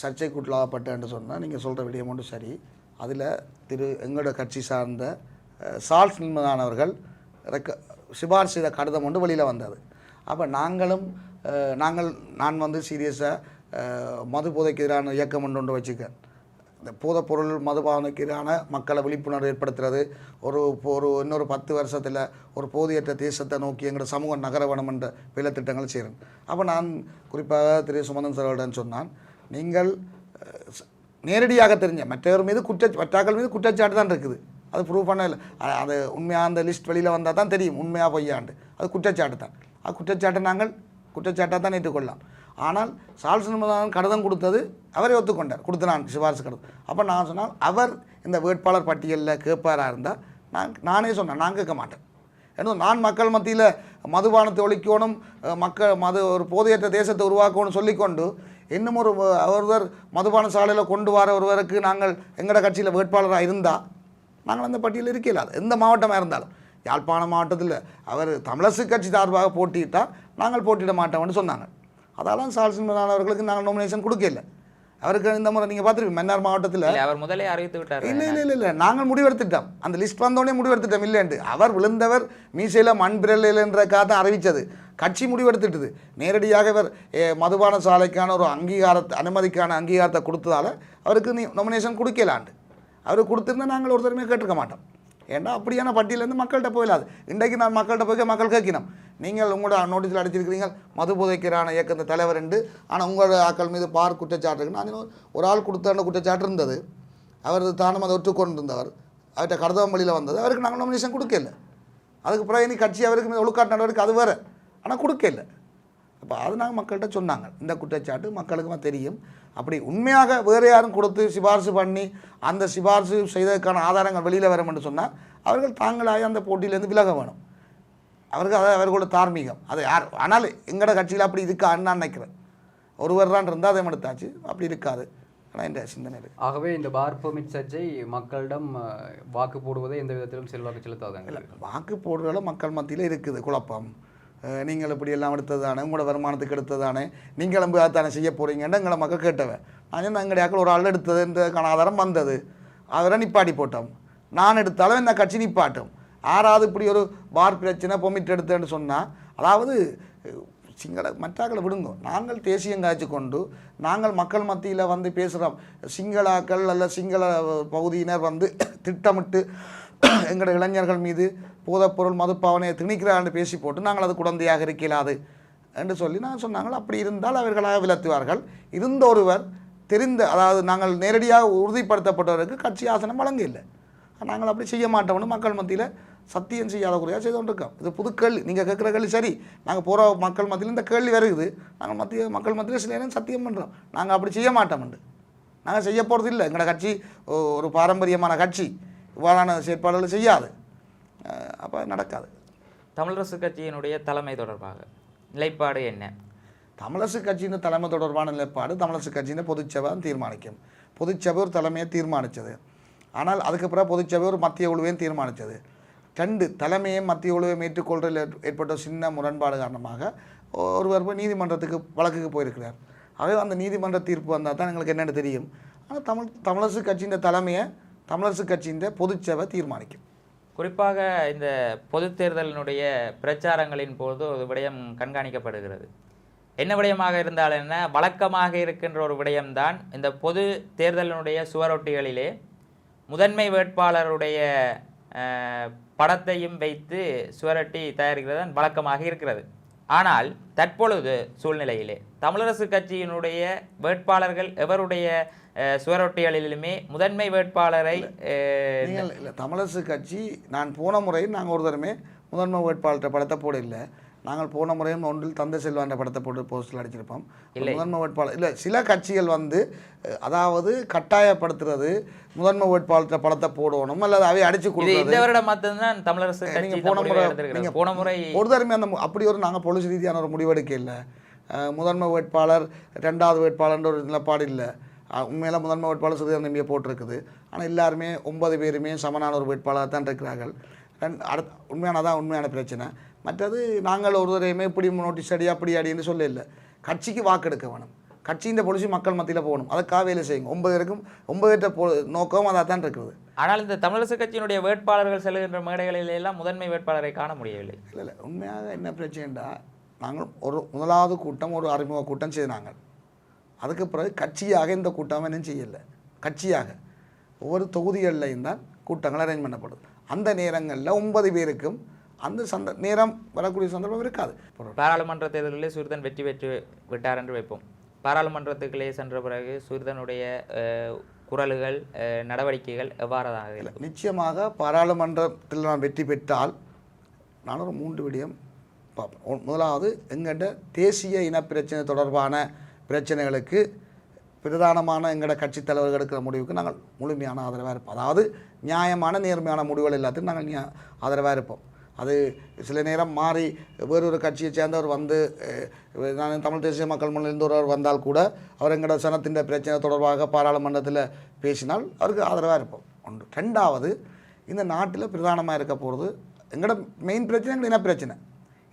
சர்ச்சைக்குள்ளாகப்பட்ட என்று சொன்னால் நீங்கள் சொல்கிற விடயம் ஒன்று சரி. அதில் எங்களோட கட்சி சார்ந்த சால்ஸ் நிர்மதானவர்கள் சிபாரிசு செய்த கடிதம் ஒன்று வெளியில் வந்தது. அப்போ நான் வந்து சீரியஸாக மது போதைக்கு எதிரான இயக்கம் ஒன்று வச்சுக்கேன். இந்த போதைப்பொருள் மதுபாவனைக்கு எதிரான மக்களை விழிப்புணர்வு ஏற்படுத்துறது, இன்னொரு 10 வருஷத்தில் ஒரு போதையற்ற தேசத்தை நோக்கி எங்களோட சமூகம் நகர வேணும் என்ற வேலை திட்டங்கள் செய்கிறேன். அப்போ நான் குறிப்பாக திரு சுமந்தன் சார்களிடம் சொன்னான், நீங்கள் நேரடியாக தெரிஞ்ச மற்றவர் மீது மற்றாக்கள் மீது குற்றச்சாட்டு தான் இருக்குது, அது ப்ரூவ் பண்ண இல்லை. அது உண்மையாக அந்த லிஸ்ட் வெளியில் வந்தால் தான் தெரியும் உண்மையாக பொய்யாண்டு. அது குற்றச்சாட்டு தான். அது குற்றச்சாட்டை நாங்கள் குற்றச்சாட்டாக தான் ஏற்றுக்கொள்ளலாம். ஆனால் சால்ஸ் நிர்மலானன் கடிதம் கொடுத்தது அவரே ஒத்துக்கொண்டார், நான் சிபாரிசு கடிதம். அப்போ நான் சொன்னால் அவர் இந்த வேட்பாளர் பட்டியலில் கேட்பாராக இருந்தால் நானே சொன்னேன், நான் கேட்க மாட்டேன். ஏன்னா நான் மக்கள் மத்தியில் மதுபானத்தை ஒழிக்கணும், ஒரு போதையற்ற தேசத்தை உருவாக்கணும்னு சொல்லிக்கொண்டு இன்னும் ஒருவர் மதுபான சாலையில் கொண்டு வர ஒருவருக்கு நாங்கள் எங்களோட கட்சியில் வேட்பாளராக இருந்தால் நாங்கள் அந்த பட்டியலில் இருக்கல. எந்த மாவட்டமாக இருந்தாலும் யாழ்ப்பாண மாவட்டத்தில் அவர் தமிழரசு கட்சி சார்பாக போட்டியிட்டால் நாங்கள் போட்டியிட மாட்டோம்னு சொன்னாங்க. அதெல்லாம் சால்ஸ் நிர்மலானன் அவர்களுக்கு நாங்கள் நாமினேஷன் கொடுக்கல. அவருக்கு இந்த முறை நீங்கள் பார்த்துருப்பீங்க மன்னார் மாவட்டத்தில் அவர் முதலே அறிவித்து விட்டார். இல்லை நாங்கள் முடிவெடுத்துட்டோம். அந்த லிஸ்ட் வந்தோடனே முடிவெடுத்துட்டோம். இல்லைன்ட்டு அவர் விழுந்தவர் மீசையில் மண் பிறல்ன்றக்காக தான் அறிவித்தது. கட்சி முடிவெடுத்துட்டுது. நேரடியாக இவர் மதுபான சாலைக்கான ஒரு அனுமதிக்கான அங்கீகாரத்தை கொடுத்ததால் அவருக்கு நாமினேஷன் கொடுக்கலாண்டு. அவருக்கு கொடுத்துருந்தா நாங்கள் ஒருத்தருமே கேட்டிருக்க மாட்டோம். ஏன்னா அப்படியான பட்டியலேருந்து மக்கள்கிட்ட போயிடாது. இன்றைக்கு நான் மக்கள்கிட்ட போய் மக்கள் கேட்கணும், நீங்கள் உங்களோட நோட்டீஸில் அடிச்சிருக்கிறீங்க மது போதைக்கிறான இயக்கத்தை தலைவர் என்று, ஆனால் உங்களோட ஆக்கள் மீது பார் குற்றச்சாட்டு இருக்குன்னு நான் ஒரு ஆள் கொடுத்த குற்றச்சாட்டு இருந்தது. அவர் தானும் அதை ஒற்றுக்கொண்டு இருந்தவர், அவர்கிட்ட கடிதம் வழியில் வந்தது. அவருக்கு நாங்கள் நாமினேஷன் கொடுக்கல. அதுக்கு பிறகு இனி கட்சி அவருக்கு மீது ஒழுக்காட்டு நடவடிக்கை அது வேறு, ஆனால் கொடுக்கல. அப்போ அது நாங்கள் மக்கள்கிட்ட சொன்னாங்க. இந்த குற்றச்சாட்டு மக்களுக்குமா தெரியும். அப்படி உண்மையாக வேறு யாரும் கொடுத்து சிபாரிசு பண்ணி அந்த சிபாரிசு செய்ததற்கான ஆதாரங்கள் வெளியில் வரும் என்று சொன்னால் அவர்கள் தாங்களாக அந்த போட்டியிலேருந்து விலக வேணும். அவர்களோட தார்மீகம் அது யார். ஆனால் எங்களோட கட்சியில் அப்படி இருக்கான்னு நான் நினைக்கிறேன். ஒருவர் தான் இருந்தால் அதை எடுத்தாச்சு, அப்படி இருக்காது. ஆனால் இந்த சிந்தனை இருக்குது. ஆகவே இந்த பார் பெர்மிட் சர்ச்சை மக்களிடம் வாக்கு போடுவதை எந்த விதத்திலும் செல்வாக்கு செலுத்தாதாங்க. இல்லை, வாக்கு போடுறதுல மக்கள் மத்தியில் இருக்குது குழப்பம். நீங்கள் இப்படி எல்லாம் எடுத்தது தானே, உங்களோட வருமானத்துக்கு எடுத்தது தானே, நீங்களும் தானே செய்ய போகிறீங்கன்னு எங்களை மக்கள் கேட்டவன். நான் எங்களுடைய ஒரு ஆள் எடுத்ததுன்றதுக்கான ஆதாரம் வந்தது, அவரை நிப்பாட்டி போட்டோம். நான் எடுத்தாலும் இந்த கட்சி நிப்பாட்டும். ஆறாவது இப்படி ஒரு பார் பிரச்சனை பொமிட் எடுத்தேன்னு சொன்னால், அதாவது மற்றாக்களை விடுங்க, நாங்கள் தேசியம் காய்ச்சி கொண்டு நாங்கள் மக்கள் மத்தியில் வந்து பேசுகிறோம். சிங்களாக்கள் அல்ல சிங்கள பகுதியினர் வந்து திட்டமிட்டு எங்களோட இளைஞர்கள் மீது போதைப்பொருள் மதுப்பாவனையை திணிக்கிறான்னு பேசி போட்டு நாங்கள் அது குழந்தையாக இருக்கலாது என்று சொல்லி நான் சொன்னாங்கள். அப்படி இருந்தால் அவர்களாக விலத்துவார்கள். இருந்த ஒருவர் தெரிந்த, அதாவது நாங்கள் நேரடியாக உறுதிப்படுத்தப்பட்டவருக்கு கட்சி ஆசனம் வழங்க இல்லை. நாங்கள் அப்படி செய்ய மாட்டோம்னு மக்கள் மத்தியில் சத்தியம் செய்யாத குறையாக செய்து கொண்டிருக்கோம். இது புது கேள்வி, நீங்கள் கேட்குற கேள்வி சரி. நாங்கள் போகிற மக்கள் மத்தியில் இந்த கேள்வி வருகுது. நாங்கள் மக்கள் மத்தியில் சில நேரம் சத்தியம் பண்ணுறோம், நாங்கள் அப்படி செய்ய மாட்டோம்ண்டு. நாங்கள் செய்ய போகிறது இல்லை. எங்களோட கட்சி ஒரு பாரம்பரியமான கட்சி, இவ்வாறான செயற்பாடுகளை செய்யாது. அப்போ நடக்காது. தமிழரசு கட்சியினுடைய தலைமை தொடர்பாக நிலைப்பாடு என்ன? தமிழரசு கட்சியின் தலைமை தொடர்பான நிலைப்பாடு தமிழரசு கட்சியின் பொதுச்சபை தீர்மானிக்கும். பொதுச்சபை ஒரு தலைமையை தீர்மானித்தது. ஆனால் அதுக்கு பிறகு பொதுச்சபை ஒரு மத்திய குழுவையும் தீர்மானித்தது. 2 தலைமையும் மத்திய குழுவையும் ஏற்றுக்கொள்றதில் ஏற்பட்ட சின்ன முரண்பாடு காரணமாக ஒருவர் போய் நீதிமன்றத்துக்கு வழக்குக்கு போயிருக்கிறார். ஆகவே அந்த நீதிமன்ற தீர்ப்பு வந்தால் தான் எங்களுக்கு என்னென்னு தெரியும். ஆனால் தமிழரசு கட்சியின் தலைமையை தமிழரசு கட்சியின் பொதுச்சபை தீர்மானிக்கும். குறிப்பாக இந்த பொது தேர்தலினுடைய பிரச்சாரங்களின் போது ஒரு விடயம் கண்காணிக்கப்படுகிறது. என்ன விடயமாக இருந்தால் என்ன, வழக்கமாக இருக்கின்ற ஒரு விடயம்தான் இந்த பொது தேர்தலினுடைய சுவரொட்டிகளிலே முதன்மை வேட்பாளருடைய படத்தையும் வைத்து சுவரொட்டி தயாரிக்கிறது தான் வழக்கமாக இருக்கிறது. ஆனால் தற்பொழுது சூழ்நிலையிலே தமிழரசு கட்சியினுடைய வேட்பாளர்கள் எவருடைய சுவரொட்டிகளிலுமே முதன்மை வேட்பாளரை இல்லை. தமிழரசு கட்சி நான் போன முறையும் நாங்கள் ஒரு தரமே முதன்மை வேட்பாளர்கிட்ட படத்தை போட இல்லை. நாங்கள் போன முறையும் ஒன்றில் தந்தை செல்வாண்ட படத்தை போட்டு போஸ்டில் அடிச்சிருப்போம். முதன்மை வேட்பாளர் இல்லை. சில கட்சிகள் அதாவது கட்டாயப்படுத்துறது முதன்மை வேட்பாளர்கிட்ட படத்தை போடணும் அல்லது அவை அடிச்சு கொடுக்குறது. இந்த வருடம் மட்டும்தான் தமிழரசு கட்சி போன முறை ஒரு தரமே அந்த அப்படி ஒரு நாங்கள் பொலிசி ரீதியான ஒரு முடிவெடுக்க இல்லை. முதன்மை வேட்பாளர் 2வது வேட்பாளர்ன்ற ஒரு நிலப்பாடு இல்லை. உண்மையில முதன்மை வேட்பாளர் சிறிது நம்பியை போட்டிருக்குது. ஆனால் எல்லாருமே 9 பேருமே சமனான ஒரு வேட்பாளராக தான் இருக்கிறார்கள். உண்மையான பிரச்சனை. மற்றது நாங்கள் ஒரு தரையுமே இப்படி நோட்டீஸ் அடி அப்படி அடின்னு சொல்ல இல்லை. கட்சிக்கு வாக்கெடுக்க வேணும். கட்சியின் பொலிசி மக்கள் மத்தியில் போகணும். அதுக்காக வேலை செய்யுங்க. 9 பேருக்கும் 9 பேர்ட்ட நோக்கம் அதாக தான் இருக்குது. ஆனால் இந்த தமிழரசு கட்சியினுடைய வேட்பாளர்கள் செல்கின்ற மேடைகளில் எல்லாம் முதன்மை வேட்பாளரை காண முடியவில்லை. இல்லை உண்மையாக என்ன பிரச்சனைடா, நாங்கள் ஒரு முதலாவது கூட்டம் ஒரு அறிமுக கூட்டம் செய்தாங்க. அதுக்கு பிறகு கட்சியாக இந்த கூட்டம் என்ன செய்யலை. கட்சியாக ஒவ்வொரு தொகுதிகளிலையும் தான் கூட்டங்கள் அரேஞ்ச் பண்ணப்படுது. அந்த நேரங்களில் 9 பேருக்கும் அந்த நேரம் வரக்கூடிய சந்தர்ப்பம் இருக்காது. பாராளுமன்ற தேர்தலிலே சூர்தன் வெற்றி பெற்று விட்டார் என்று வைப்போம். பாராளுமன்றத்துக்குள்ளே சென்ற பிறகு சூர்தனுடைய குரல்கள் நடவடிக்கைகள் எவ்வாறதாக இல்லை? நிச்சயமாக பாராளுமன்றத்தில் நான் வெற்றி பெற்றால் நான் ஒரு 3 விடயம் பார்ப்பேன். முதலாவது, எங்கள்கிட்ட தேசிய இனப்பிரச்சனை தொடர்பான பிரச்சனைகளுக்கு பிரதானமான எங்களோட கட்சித் தலைவர்கள் எடுக்கிற முடிவுக்கு நாங்கள் முழுமையான ஆதரவாக இருப்போம். அதாவது நியாயமான நேர்மையான முடிவுகள் எல்லாத்தையும் நாங்கள் ஆதரவாக இருப்போம். அது சில நேரம் மாறி வேறொரு கட்சியை சேர்ந்தவர் நான் தமிழ் தேசிய மக்கள் முன்னிலிருந்து ஒருவர் வந்தால் கூட அவர் எங்களோட சனத்தின் பிரச்சனை தொடர்பாக பாராளுமன்றத்தில் பேசினால் அவருக்கு ஆதரவாக இருப்போம். 1. 2வது, இந்த நாட்டில் பிரதானமாக இருக்க போகிறது எங்களோட மெயின் பிரச்சனை எங்கள்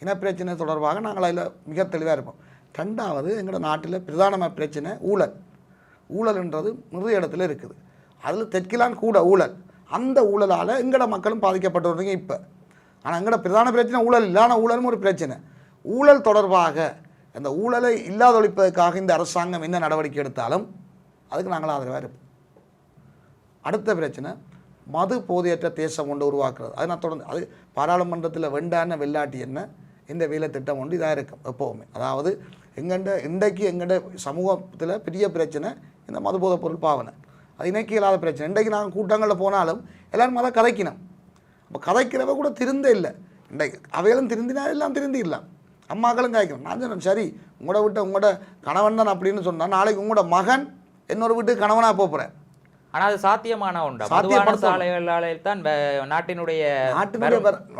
இனப்பிரச்சனை தொடர்பாக நாங்கள் அதில் மிக தெளிவாக இருப்போம். 2வது, எங்களோட நாட்டில் பிரதானமாக பிரச்சனை ஊழல்ன்றது நிறைய இடத்துல இருக்குது. அதில் தெற்கிலான் கூட ஊழல். அந்த ஊழலால் எங்களோட மக்களும் பாதிக்கப்பட்டவங்க இப்போ. ஆனால் எங்களோட பிரதான பிரச்சனை ஊழல் இல்லை. ஆனால் ஊழலும் ஒரு பிரச்சனை. ஊழல் தொடர்பாக அந்த ஊழலை இல்லாத ஒழிப்பதற்காக இந்த அரசாங்கம் என்ன நடவடிக்கை எடுத்தாலும் அதுக்கு நாங்கள் ஆதரவாக இருப்போம். அடுத்த பிரச்சனை மது போதையற்ற தேசம் ஒன்று உருவாக்குறது. அது நான் தொடர்ந்து அது பாராளுமன்றத்தில் வெள்ளாட்டி என்ன இந்த வேலை திட்டம் ஒன்று இதாக இருக்கும் எப்போவுமே. அதாவது இன்றைக்கு எங்கள்ட சமூகத்தில் பெரிய பிரச்சனை இந்த மது போதைப் பொருள் பாவனை. அது இணைக்க இல்லாத பிரச்சனை. இன்றைக்கு நாங்கள் கூட்டங்களில் போனாலும் எல்லோரும் அதை கதைக்கணும். அப்போ கதைக்கிறவ கூட திருந்த இல்லை. இன்றைக்கு அவைகளும் திருந்தினா எல்லாம் திருந்திடலாம். அம்மாக்களும் காய்க்கணும். நான் சொன்னேன், சரி உங்களோட கணவன் தான் அப்படின்னு சொன்னால் நாளைக்கு உங்களோட மகன் இன்னொரு வீட்டுக்கு கணவனாக போகிறேன். ஆனால் அது சாத்தியமான ஒன்று. தான்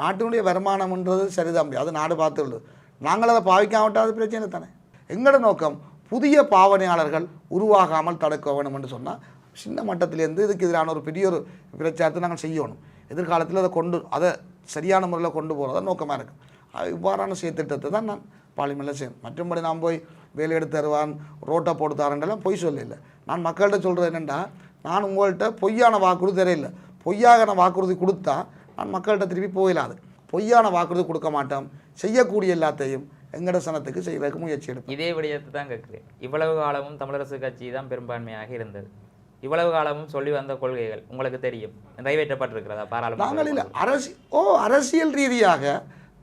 நாட்டினுடைய வருமானம்ன்றது சரிதான். அது நாடு பார்த்துள்ளது. நாங்கள் அதை பாவிக்காமட்டாத பிரச்சனை தானே. எங்களோட நோக்கம் புதிய பாவனையாளர்கள் உருவாகாமல் தடுக்க வேணும் என்று சொன்னால் சின்ன மட்டத்திலேருந்து இதுக்கு எதிரான ஒரு பெரிய ஒரு பிரச்சாரத்தை நாங்கள் செய்யணும். எதிர்காலத்தில் அதை சரியான முறையில் கொண்டு போகிறதா நோக்கமாக இருக்குது. இவ்வாறான செயற்திட்டத்தை தான் நான் பார்லிமெண்ட்டில் செய்யணும். மற்றபடி நான் போய் வேலை எடுத்து தருவான், ரோட்டை போட்டு தரேன்லாம் பொய் சொல்லலை. நான் மக்கள்கிட்ட சொல்கிறது என்னென்னா, நான் உங்கள்கிட்ட பொய்யான வாக்குறுதி தரையில்லை. பொய்யான வாக்குறுதி கொடுத்தா நான் மக்கள்கிட்ட திருப்பி போயிடாது. பொய்யான வாக்குறுதி கொடுக்க மாட்டோம். செய்யக்கூடிய எல்லாத்தையும் எங்கட சனத்துக்கு செய்வதற்கு முயற்சி எடுப்போம். இதே விடயத்தை தான் கேட்குறேன். இவ்வளவு காலமும் தமிழரசு கட்சி தான் பெரும்பான்மையாக இருந்தது. இவ்வளவு காலமும் சொல்லி வந்த கொள்கைகள் உங்களுக்கு தெரியும் நிறைவேற்றப்பட்டிருக்கிறதா நாங்கள் பாராளுமன்ற இல்லை அரசியல் ரீதியாக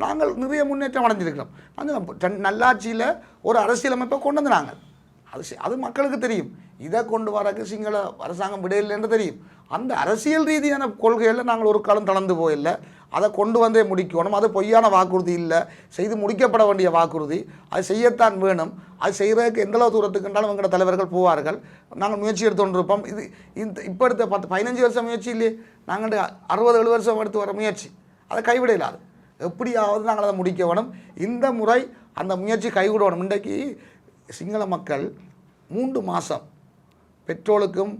நாங்கள் நிறைய முன்னேற்றம் அடைஞ்சிருக்கிறோம். அந்த நல்லாட்சியில் ஒரு அரசியலமைப்பை கொண்டு வந்து நாங்கள் அது மக்களுக்கு தெரியும். இதை கொண்டு வரக்கு சிங்கள அரசாங்கம் விடையில்லை என்று தெரியும். அந்த அரசியல் ரீதியான கொள்கைகளில் நாங்கள் ஒரு காலம் தளர்ந்து போயில்லை. அதை கொண்டு வந்தே முடிக்கணும். அது பொய்யான வாக்குறுதி இல்லை, செய்து முடிக்கப்பட வேண்டிய வாக்குறுதி. அது செய்யத்தான் வேணும். அது செய்கிறதுக்கு எந்தளவு தூரத்துக்குன்றாலும் எங்களோட தலைவர்கள் போவார்கள். நாங்கள் முயற்சி எடுத்து கொண்டிருப்போம். இப்போ எடுத்த 15 வருஷம் முயற்சி இல்லையே, நாங்கள் 60-70 வருஷம் எடுத்து வர முயற்சி அதை கைவிட இல்லாது. எப்படியாவது நாங்கள் அதை முடிக்க வேணும். இந்த முறை அந்த முயற்சி கைவிடணும். இன்றைக்கு சிங்கள மக்கள் 3 மாதம் பெட்ரோலுக்கும்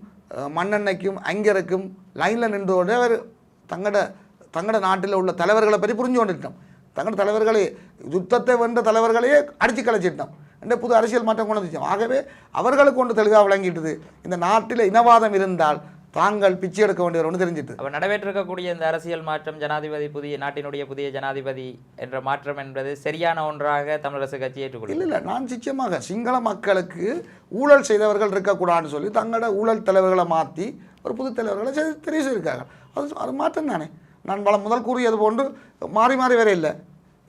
மண்ணெண்ணெய்க்கும் அங்கருக்கும் லைனில் நின்றோட தங்களோட நாட்டில் உள்ள தலைவர்களை பற்றி புரிஞ்சு கொண்டுட்டோம். தங்களோட தலைவர்களே யுத்தத்தை வென்ற தலைவர்களையே அடித்து கலைச்சிட்டோம். என்ற புது அரசியல் மாற்றம் கொண்டு வந்துச்சோம். ஆகவே அவர்களுக்கு ஒன்று தெளிவாக விளங்கிட்டுது, இந்த நாட்டில் இனவாதம் இருந்தால் தாங்கள் பிச்சை எடுக்க வேண்டியவர் ஒன்று தெரிஞ்சிட்டு. அப்போ நடைபெற்றிருக்கக்கூடிய இந்த அரசியல் மாற்றம், ஜனாதிபதி நாட்டினுடைய புதிய ஜனாதிபதி என்ற மாற்றம் என்பது சரியான ஒன்றாக தமிழரசு கட்சி ஏற்றுக்கொள்ளும். இல்லை, நான் நிச்சயமாக சிங்கள மக்களுக்கு ஊழல் செய்தவர்கள் இருக்கக்கூடாதுன்னு சொல்லி தங்களோட ஊழல் தலைவர்களை மாற்றி ஒரு புது தலைவர்களை தெரிவு செய்திருக்காங்க. அது மாற்றம் தானே. நான் முதல் கூறியது போன்று மாறி மாறி வர இல்லை.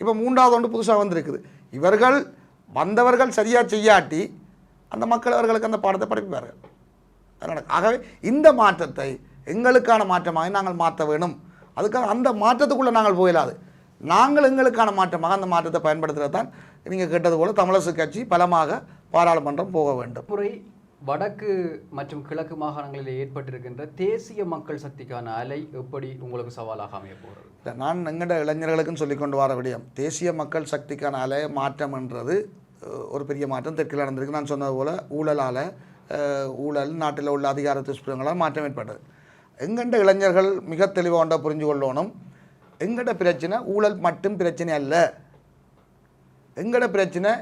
இப்போ 3வது ஒன்று புதுசாக வந்திருக்குது. இவர்கள் வந்தவர்கள் சரியாக செய்யாட்டி அந்த மக்கள் அவர்களுக்கு அந்த பாடத்தை படிப்பார்கள். ஆகவே இந்த மாற்றத்தை எங்களுக்கான மாற்றமாக நாங்கள் மாற்ற வேணும். அதுக்காக அந்த மாற்றத்துக்குள்ளே நாங்கள் போயிடாது. நாங்கள் எங்களுக்கான மாற்றமாக அந்த மாற்றத்தை பயன்படுத்துகிறது தான் நீங்கள் கேட்டது போல தமிழரசு கட்சி பலமாக பாராளுமன்றம் போக வேண்டும். முறை வடக்கு மற்றும் கிழக்கு மாகாணங்களில் ஏற்பட்டிருக்கின்ற தேசிய மக்கள் சக்திக்கான அலை எப்படி உங்களுக்கு சவாலாக அமைய போகிறது? நான் எங்கள்ட இளைஞர்களுக்குன்னு சொல்லிக்கொண்டு வர விடயம், தேசிய மக்கள் சக்திக்கான அலை மாற்றம் என்றது ஒரு பெரிய மாற்றம் தெற்கில் நடந்திருக்கு. நான் சொன்னது போல் ஊழல் நாட்டில் உள்ள அதிகார துஷ்பிரங்களால் மாற்றம் ஏற்பட்டது. எங்கண்ட இளைஞர்கள் மிக தெளிவாக புரிஞ்சு கொள்ளணும். எங்கட பிரச்சனை ஊழல் மட்டும் பிரச்சனை அல்ல. எங்கட பிரச்சனை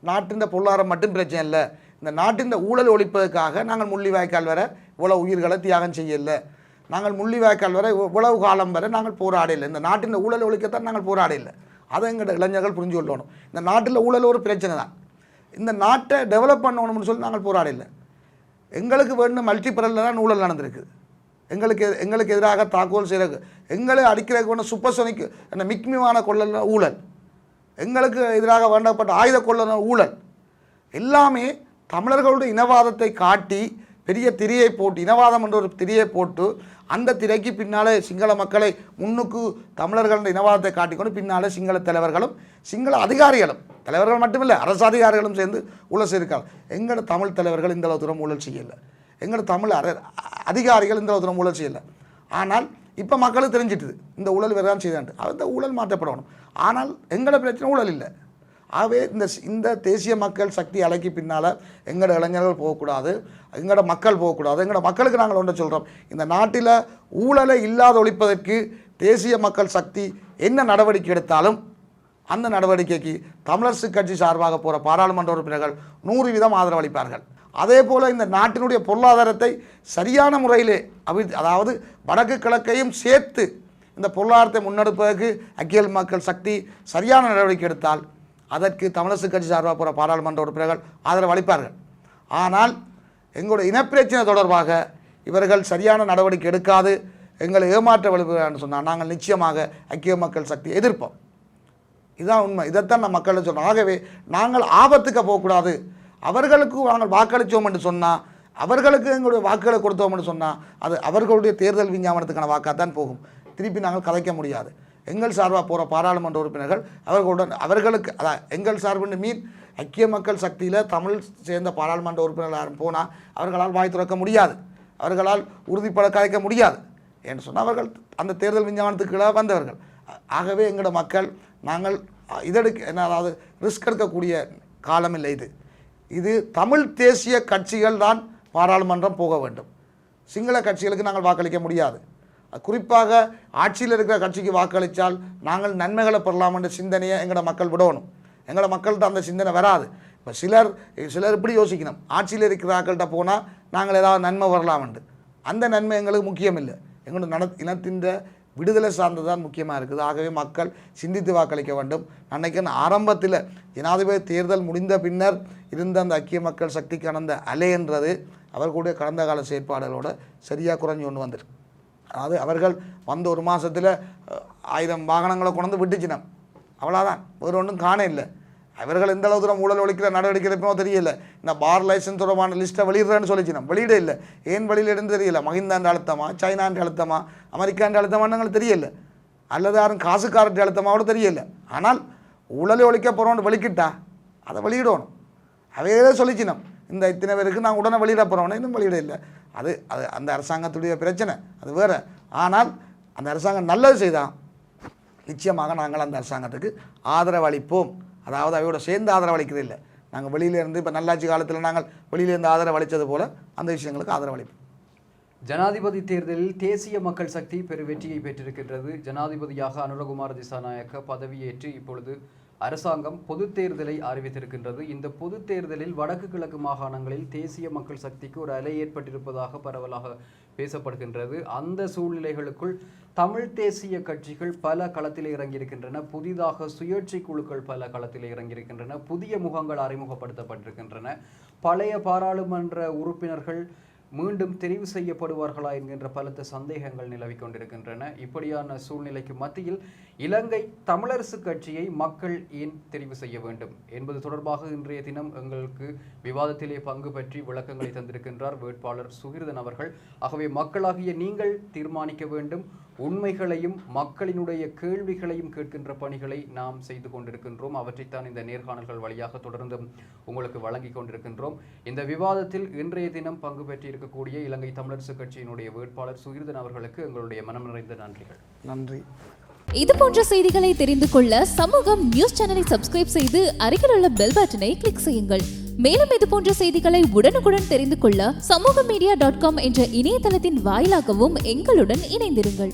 நாட்டின் பொருளாதாரம் மட்டும் பிரச்சனை இல்லை. இந்த நாட்டின் ஊழல் ஒழிப்பதற்காக நாங்கள் முள்ளிவாய்க்கால் வர இவ்வளவு உயிர்களை தியாகம் செய்யலை. நாங்கள் முள்ளிவாய்க்கால் வர இவ்வளவு காலம் வரை நாங்கள் போராடலை. இந்த நாட்டின் ஊழல் ஒழிக்கத்தான் நாங்கள் போராடலை. அதை எங்கள்ட இளைஞர்கள் புரிஞ்சு கொள்ளணும். இந்த நாட்டில் ஊழல் ஒரு பிரச்சனை தான். இந்த நாட்டை டெவலப் பண்ணணும்னு சொல்லி நாங்கள் போராடலை. எங்களுக்கு வேணும் மல்டிபரலில் தான் ஊழல் நடந்திருக்கு. எங்களுக்கு எதிராக தாக்குதல் செய்கிறதுக்கு, எங்களை அடிக்கிறதுக்கு வேணும் சூப்பர்சோனிக் அந்த மிக்மிவான கொள்ளல் ஊழல், எங்களுக்கு எதிராக வேண்டப்பட்ட ஆயுத கொள்ளல் ஊழல், எல்லாமே தமிழர்களுடைய இனவாதத்தை காட்டி பெரிய திரையை போட்டு, இனவாதம் என்ற ஒரு திரையை போட்டு அந்த திரைக்கு பின்னாலே சிங்கள மக்களை முன்னுக்கு தமிழர்களுடைய இனவாதத்தை காட்டிக்கொண்டு பின்னாலே சிங்கள தலைவர்களும் சிங்கள அதிகாரிகளும், தலைவர்கள் மட்டுமில்லை அரசு அதிகாரிகளும் சேர்ந்து ஊழல் செய்திருக்காங்க. எங்களோட தமிழ் தலைவர்கள் இந்த அளவு தூரம் ஊழல் செய்யலை. எங்களோட தமிழ் அதிகாரிகள் இந்த அளவு தூரம் ஊழல் செய்யலை. ஆனால் இப்போ மக்களுக்கு தெரிஞ்சிட்டுது இந்த ஊழல் வேறு தான் செய்தான்ட்டு. அந்த ஊழல் மாற்றப்படணும். ஆனால் எங்களோட பிரச்சனை ஊழல் இல்லை. ஆகவே இந்த தேசிய மக்கள் சக்தி அலைக்கு பின்னால் எங்களோட இளைஞர்கள் போகக்கூடாது, எங்களோட மக்கள் போகக்கூடாது. எங்களோட மக்களுக்கு நாங்கள் ஒன்று சொல்கிறோம், இந்த நாட்டில் ஊழலை இல்லாத ஒழிப்பதற்கு தேசிய மக்கள் சக்தி என்ன நடவடிக்கை எடுத்தாலும் அந்த நடவடிக்கைக்கு தமிழரசு கட்சி சார்பாக போகிற பாராளுமன்ற உறுப்பினர்கள் 100% ஆதரவு அளிப்பார்கள். அதே போல் இந்த நாட்டினுடைய பொருளாதாரத்தை சரியான முறையிலே அதாவது வடக்கு கிழக்கையும் சேர்த்து இந்த பொருளாதாரத்தை முன்னெடுப்பதற்கு ஐக்கிய மக்கள் சக்தி சரியான நடவடிக்கை எடுத்தால் அதற்கு தமிழரசு கட்சி சார்பாக போகிற பாராளுமன்ற உறுப்பினர்கள் ஆதரவு அளிப்பார்கள். ஆனால் எங்களுடைய இனப்பிரச்சனை தொடர்பாக இவர்கள் சரியான நடவடிக்கை எடுக்காது எங்களை ஏமாற்ற வழிபடுறான்னு சொன்னால் நாங்கள் நிச்சயமாக ஐக்கிய மக்கள் சக்தியை எதிர்ப்போம். இதுதான் உண்மை. இதைத்தான் நான் மக்கள் சொல்கிறோம். ஆகவே நாங்கள் ஆபத்துக்கு போகக்கூடாது. அவர்களுக்கு நாங்கள் வாக்களித்தோம் என்று சொன்னால், அவர்களுக்கு எங்களுடைய வாக்குகளை கொடுத்தோம் என்று சொன்னால் அது அவர்களுடைய தேர்தல் விஞ்ஞாபனத்துக்கான வாக்காகத்தான் போகும். திருப்பி நாங்கள் கதைக்க முடியாது. எங்கள் சார்பாக போகிற பாராளுமன்ற உறுப்பினர்கள் அவர்களுக்கு எங்கள் சார்பு மீன் ஐக்கிய மக்கள் சக்தியில் தமிழ் சேர்ந்த பாராளுமன்ற உறுப்பினர்கள் யாரும் போனால் அவர்களால் வாய் திறக்க முடியாது, அவர்களால் உறுதிப்பட கதைக்க முடியாது என்று சொன்னால் அவர்கள் அந்த தேர்தல் விஞ்ஞாபனத்துக்குள்ளே வந்தவர்கள். ஆகவே எங்களோட மக்கள் நாங்கள் அதாவது ரிஸ்க் எடுக்கக்கூடிய காலம் இல்லை. இது தமிழ் தேசிய கட்சிகள் தான் பாராளுமன்றம் போக வேண்டும். சிங்கள கட்சிகளுக்கு நாங்கள் வாக்களிக்க முடியாது. குறிப்பாக ஆட்சியில் இருக்கிற கட்சிக்கு வாக்களித்தால் நாங்கள் நன்மைகளை பெறலாம் என்ற சிந்தனையை எங்களோட மக்கள் விடணும். எங்களோட மக்கள்கிட்ட அந்த சிந்தனை வராது. இப்போ சிலர் இப்படி யோசிக்கணும், ஆட்சியில் இருக்கிற ஆக்கள்கிட்ட போனால் நாங்கள் ஏதாவது நன்மை வரலாம்ண்டு. அந்த நன்மை எங்களுக்கு முக்கியம் இல்லை. எங்களோட இனத்தின் விடுதலை சார்ந்து தான் முக்கியமாக இருக்குது. ஆகவே மக்கள் சிந்தித்து வாக்களிக்க வேண்டும். அன்றைக்கு ஆரம்பத்தில் ஜனாதிபதி தேர்தல் முடிந்த பின்னர் இருந்த அந்த ஐக்கிய மக்கள் சக்திக்கான அந்த அலை என்றது அவர்களுடைய கடந்த கால செயற்பாடுகளோட சரியாக குறைஞ்சி கொண்டு வந்துருக்கு. அதாவது அவர்கள் வந்த ஒரு மாதத்தில் 1000 வாகனங்களை கொண்டு விட்டுச்சினம், அவ்வளோதான், வேறு ஒன்றும் காண இல்லை. அவர்கள் எந்த அளவு தூரம் ஊழல் ஒழிக்கிற நடவடிக்கை எடுப்போ தெரியல. இந்த பார் லைசன்ஸ் தொடர்பான லிஸ்ட்டை வெளியிடுறேன்னு சொல்லிச்சினோம், வெளியிட இல்லை. ஏன் வெளியிடன்னு தெரியல. மஹிந்தாண்டு அழுத்தமா, சைனாண்டு அழுத்தமா, அமெரிக்காண்டு அழுத்தமான்னு எங்களுக்கு தெரியல, அல்லது யாரும் காசுக்காரட்டு அழுத்தமாக கூட தெரியல. ஆனால் ஊழலை ஒழிக்க போகிறோன்னு வெளிக்கிட்டா அதை வெளியிடணும். அவையே சொல்லிச்சினோம், இந்த இத்தனை பேருக்கு நாங்கள் உடனே வெளியிட போகிறோம்னா இன்னும் வெளியிட இல்லை. அது அது அந்த அரசாங்கத்துடைய பிரச்சனை, அது வேறு. ஆனால் அந்த அரசாங்கம் நல்லது செய்தால் நிச்சயமாக நாங்கள் அந்த அரசாங்கத்துக்கு ஆதரவு அளிப்போம். அதாவது அவையோட சேர்ந்து ஆதரவு அளிக்கிறது இல்லை. நாங்கள் வெளியிலேருந்து இப்போ நல்லாட்சி காலத்தில் நாங்கள் வெளியிலேருந்து ஆதரவு அளித்தது போல் அந்த விஷயங்களுக்கு ஆதரவு அளிப்போம். ஜனாதிபதி தேர்தலில் தேசிய மக்கள் சக்தி பெரு வெற்றியை பெற்றிருக்கின்றது. ஜனாதிபதியாக அனுரகுமார் திசாநாயக்க பதவியேற்று இப்பொழுது அரசாங்கம் பொது தேர்தலை அறிவித்திருக்கின்றது. இந்த பொது தேர்தலில் வடக்கு கிழக்கு மாகாணங்களில் தேசிய மக்கள் சக்திக்கு ஒரு அலை ஏற்பட்டிருப்பதாக பரவலாக பேசப்படுகின்றது. அந்த சூழ்நிலைகளுக்குள் தமிழ் தேசிய கட்சிகள் பல களத்தில் இறங்கியிருக்கின்றன. புதிதாக சுயேட்சை குழுக்கள் பல களத்தில் இறங்கியிருக்கின்றன. புதிய முகங்கள் அறிமுகப்படுத்தப்பட்டிருக்கின்றன. பழைய பாராளுமன்ற உறுப்பினர்கள் மீண்டும் தெரிவு செய்யப்படுவார்களா என்கின்ற பலத்த சந்தேகங்கள் நிலவிக் கொண்டிருக்கின்றன. இப்படியான சூழ்நிலைக்கு மத்தியில் இலங்கை தமிழரசு கட்சியை மக்கள் ஏன் தெரிவு செய்ய வேண்டும் என்பது தொடர்பாக இன்றைய தினம் எங்களுக்கு விவாதத்திலே பங்கு பற்றி விளக்கங்களை தந்திருக்கின்றார் வேட்பாளர் சுகிர்தன் அவர்கள். ஆகவே மக்களாகிய நீங்கள் தீர்மானிக்க வேண்டும். உண்மைகளையும் மக்களினுடைய கேள்விகளையும் கேட்கின்ற பணிகளை நாம் செய்து கொண்டிருக்கின்றோம். அவற்றைத்தான் இந்த நேர்காணல்கள் வழியாக தொடர்ந்து உங்களுக்கு வழங்கி கொண்டிருக்கின்றோம். இந்த விவாதத்தில் இன்றைய தினம் பங்கு பெற்றிருக்கக்கூடிய இலங்கை தமிழரசு கட்சியினுடைய வேட்பாளர் சுகிர்தன் அவர்களுக்கு எங்களுடைய மனம் நிறைந்த நன்றிகள். நன்றி. இது போன்ற செய்திகளை தெரிந்து கொள்ள சமூகம் நியூஸ் சேனலை சப்ஸ்கிரைப் செய்து அருகில் உள்ள பெல் பட்டனை கிளிக் செய்யுங்கள். மேலும் இது போன்ற செய்திகளை உடனுக்குடன் தெரிந்து கொள்ள சமூகமீடியா.com என்ற இணையதளத்தின் வாயிலாகவும் எங்களுடன் இணைந்திருங்கள்.